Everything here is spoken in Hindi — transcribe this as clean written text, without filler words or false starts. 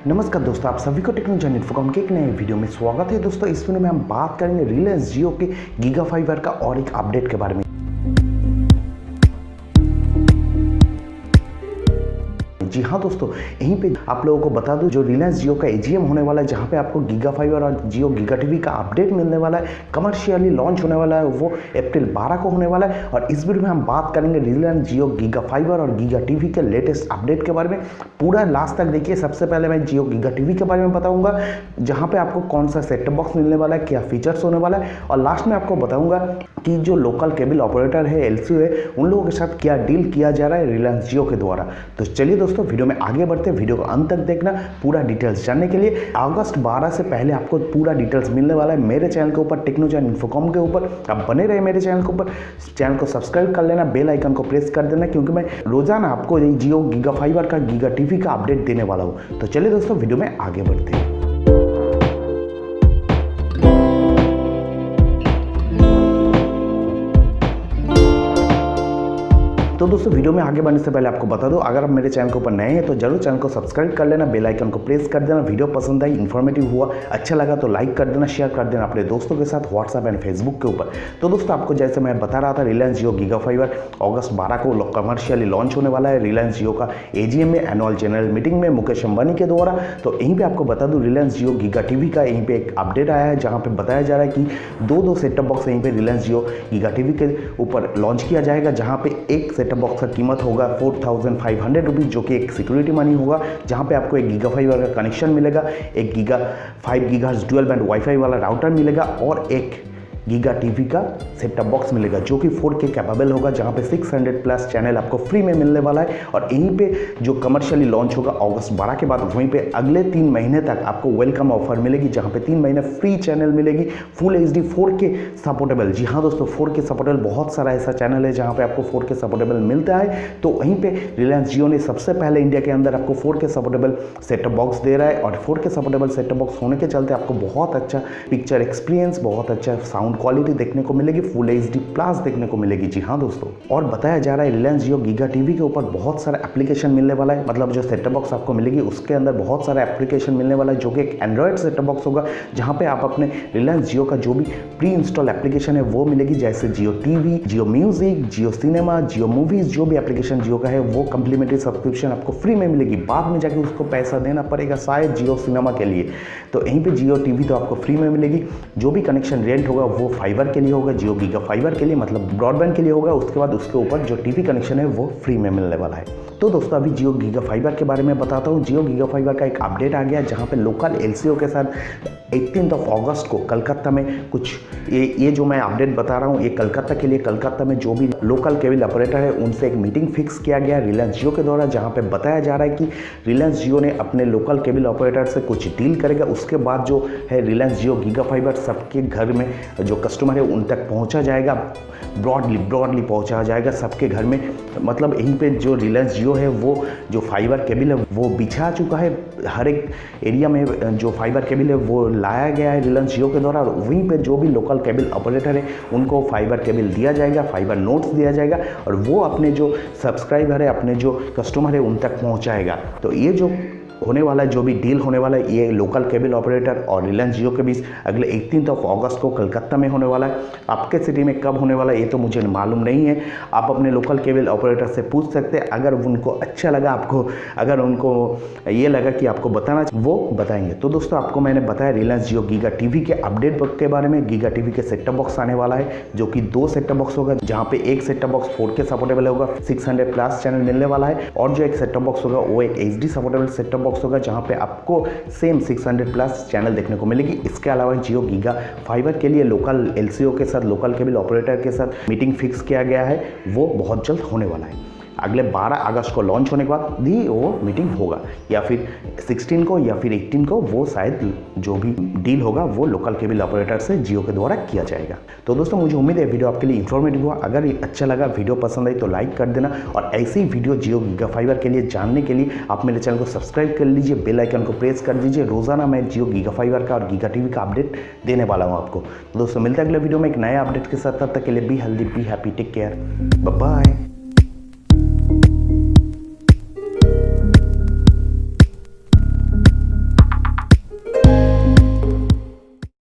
नमस्कार दोस्तों, आप सभी को टेक्नोलॉजी इन्फोकॉम के एक नए वीडियो में स्वागत है। दोस्तों इस वीडियो में हम बात करेंगे रिलायंस जियो के गीगा फाइबर का और एक अपडेट के बारे में। जी हाँ दोस्तों, यहीं पे आप लोगों को बता दूं, जो रिलायंस जियो का एजीएम होने वाला है, जहाँ पे आपको गीगा फाइबर और जियो गीगा टीवी का अपडेट मिलने वाला है, कमर्शियली लॉन्च होने वाला है, वो अप्रैल 12 को होने वाला है। और इस वीडियो में हम बात करेंगे रिलायंस जियो गीगा फाइबर और गीगा टीवी के लेटेस्ट अपडेट के बारे में। पूरा लास्ट तक देखिए। सबसे पहले मैं जियो गीगा टीवी के बारे में बताऊंगा, जहाँ पे आपको कौन सा सेटअप बॉक्स मिलने वाला है, क्या फीचर्स होने वाला है, और लास्ट में आपको बताऊंगा कि जो लोकल केबल ऑपरेटर है, LCO है, उन लोगों के साथ क्या डील किया जा रहा है रिलायंस जियो के द्वारा। तो चलिए दोस्तों, वीडियो में आगे बढ़ते हैं। वीडियो को अंत तक देखना पूरा डिटेल्स जानने के लिए। अगस्त 12 से पहले आपको पूरा डिटेल्स मिलने वाला है मेरे चैनल के ऊपर, टेक्नोलॉजी इन्फोकॉम के ऊपर। आप बने रहे मेरे चैनल के ऊपर। चैनल को सब्सक्राइब कर लेना, बेल आइकन को प्रेस कर देना, क्योंकि मैं रोजाना आपको जियो गीगा फाइबर का, गीगा टीवी का अपडेट देने वाला हूँ। तो चलिए दोस्तों, वीडियो में आगे बढ़ते हैं। तो दोस्तों, वीडियो में आगे बढ़ने से पहले आपको बता दो, अगर आप मेरे चैनल के ऊपर नए हैं तो जरूर चैनल को सब्सक्राइब कर लेना, बेल आइकन को प्रेस कर देना। वीडियो पसंद आई, इन्फॉर्मेटिव हुआ, अच्छा लगा तो लाइक कर देना, शेयर कर देना अपने दोस्तों के साथ व्हाट्सएप एंड फेसबुक के ऊपर। तो दोस्तों, आपको जैसे मैं बता रहा था, रिलायंस जियो गीगा फाइबर अगस्त 12 को कमर्शियली लॉन्च होने वाला है रिलायंस जियो का एजीएम में, एनुअल जनरल मीटिंग में मुकेश अंबानी के द्वारा। तो यहीं पर आपको बता दूँ, रिलायंस जियो गीगा टीवी का यहीं पर एक अपडेट आया है, जहाँ पर बताया जा रहा है कि दो सेटअप बॉक्स यहीं पर रिलायंस जियो गीगा टीवी के ऊपर लॉन्च किया जाएगा, जहाँ पे एक सेटअप बॉक्स का कीमत होगा 4500 रुपीज़, जो कि एक सिक्योरिटी मनी होगा, जहां पे आपको एक गीगा फाइबर का कनेक्शन मिलेगा, एक 5 गीगाहर्ट्ज़ डुअल बैंड वाईफाई वाला राउटर मिलेगा, और एक गीगा टीवी का सेटअप बॉक्स मिलेगा, जो कि 4K कैपेबल होगा, जहां पे 600 प्लस चैनल आपको फ्री में मिलने वाला है। और यहीं पे जो कमर्शियली लॉन्च होगा अगस्त 12 के बाद, वहीं पे अगले 3 महीने तक आपको वेलकम ऑफर मिलेगी, जहां पे 3 महीने फ्री चैनल मिलेगी, फुल HD 4K सपोर्टेबल। जी हाँ दोस्तों, 4K सपोर्टेबल बहुत सारा ऐसा चैनल है जहाँ पे आपको 4K सपोर्टेबल मिलता है। तो वहीं पे रिलायंस जियो ने सबसे पहले इंडिया के अंदर आपको 4K सपोर्टेबल सेटअप बॉक्स दे रहा है, और 4K सपोर्टेबल सेटअप बॉक्स होने के चलते आपको बहुत अच्छा पिक्चर एक्सपीरियंस, बहुत अच्छा साउंड क्वालिटी देखने को मिलेगी, फुल HD प्लस देखने को मिलेगी। जी हाँ दोस्तों, और बताया जा रहा है रिलायंस जियो गीगा टीवी के ऊपर बहुत सारा एप्लीकेशन मिलने वाला है। मतलब जो सेटअप बॉक्स आपको मिलेगी उसके अंदर बहुत सारा एप्लीकेशन मिलने वाला है, जो कि एक एंड्रॉयड सेटअप बॉक्स होगा, जहाँ पे आप अपने रिलायंस जियो का जो भी प्री इंस्टॉल एप्लीकेशन है वो मिलेगी, जैसे जियो टीवी, जियो म्यूजिक, जियो सिनेमा, जियो मूवीज, जो भी एप्लीकेशन जियो का है वो कम्प्लीमेंट्री सब्सक्रिप्शन आपको फ्री में मिलेगी। बाद में जाके उसको पैसा देना पड़ेगा शायद जियो सिनेमा के लिए। तो यहीं पे जियो टीवी तो आपको फ्री में मिलेगी। जो भी कनेक्शन रेंट होगा वो फाइबर के लिए होगा, जियो गीगा फाइबर के लिए, मतलब ब्रॉडबैंड के लिए होगा। उसके बाद उसके ऊपर जो टीवी कनेक्शन है वो फ्री में मिलने वाला है। तो दोस्तों, अभी जियो गीगा फाइबर के बारे में बताता हूँ। जियो गीगा फाइबर का एक अपडेट आ गया, जहाँ पे लोकल LCO के साथ 18 अगस्त को कलकत्ता में कुछ ये जो मैं अपडेट बता रहा हूँ, ये कलकत्ता के लिए, कलकत्ता में जो भी लोकल केबल ऑपरेटर है उनसे एक मीटिंग फिक्स किया गया रिलायंस जियो के द्वारा, जहाँ पे बताया जा रहा है कि रिलायंस जियो ने अपने लोकल केबल ऑपरेटर से कुछ डील करेगा। उसके बाद जो है रिलायंस जियो गीगा फाइबर सबके घर में जो कस्टमर है उन तक पहुँचा जाएगा, ब्रॉडली पहुँचा जाएगा सबके घर में। मतलब यहीं पे जो रिलायंस जियो है वो जो फाइबर केबल है वो बिछा चुका है, हर एक एरिया में जो फाइबर केबल है वो लाया गया है रिलायंस जियो के द्वारा। और वहीं पे जो भी लोकल केबल ऑपरेटर है उनको फाइबर केबल दिया जाएगा, फाइबर नोट्स दिया जाएगा, और वो अपने जो सब्सक्राइबर है, अपने जो कस्टमर है उन तक पहुँचाएगा। तो ये जो होने वाला है, जो भी डील होने वाला है, ये लोकल केबल ऑपरेटर और रिलायंस जियो के बीच अगले 18 अगस्त को कलकत्ता में होने वाला है। आपके सिटी में कब होने वाला है ये तो मुझे मालूम नहीं है। आप अपने लोकल केबल ऑपरेटर से पूछ सकते हैं। अगर उनको अच्छा लगा, आपको अगर उनको ये लगा कि आपको बताना, वो बताएंगे। तो दोस्तों, आपको मैंने बताया रिलायंस जियो गीगा टीवी के अपडेट के बारे में। गीगा टीवी के सेटअप बॉक्स आने वाला है, जो कि 2 सेटअप बॉक्स होगा, जहाँ पे एक सेटअप बॉक्स 4K सपोर्टेबल होगा, 600 प्लस चैनल मिलने वाला है, और जो एक सेटअप बॉक्स होगा वो एक HD सपोर्टेबल सेटअप बॉक्स होगा, जहां पे आपको सेम 600 प्लस चैनल देखने को मिलेगी। इसके अलावा जियो गीगा फाइबर के लिए लोकल LCO के साथ, लोकल केबल ऑपरेटर के साथ मीटिंग फिक्स किया गया है, वो बहुत जल्द होने वाला है। अगले 12 अगस्त को लॉन्च होने के बाद भी वो मीटिंग होगा, या फिर 16 को या फिर 18 को, वो शायद जो भी डील होगा वो लोकल केबल ऑपरेटर से जियो के द्वारा किया जाएगा। तो दोस्तों, मुझे उम्मीद है वीडियो आपके लिए इन्फॉर्मेटिव हुआ। अगर ये अच्छा लगा, वीडियो पसंद आई तो लाइक कर देना, और ऐसी वीडियो जियो गीगा फाइबर के लिए जानने के लिए आप मेरे चैनल को सब्सक्राइब कर लीजिए, बेल आइकन को प्रेस कर दीजिए। रोजाना मैं जियो गीगा फाइबर का और गीगा टीवी का अपडेट देने वाला हूँ आपको। तो दोस्तों, मिलते हैं अगले वीडियो में एक नए अपडेट के साथ। तब तक के लिए be healthy, be happy, take care, bye bye.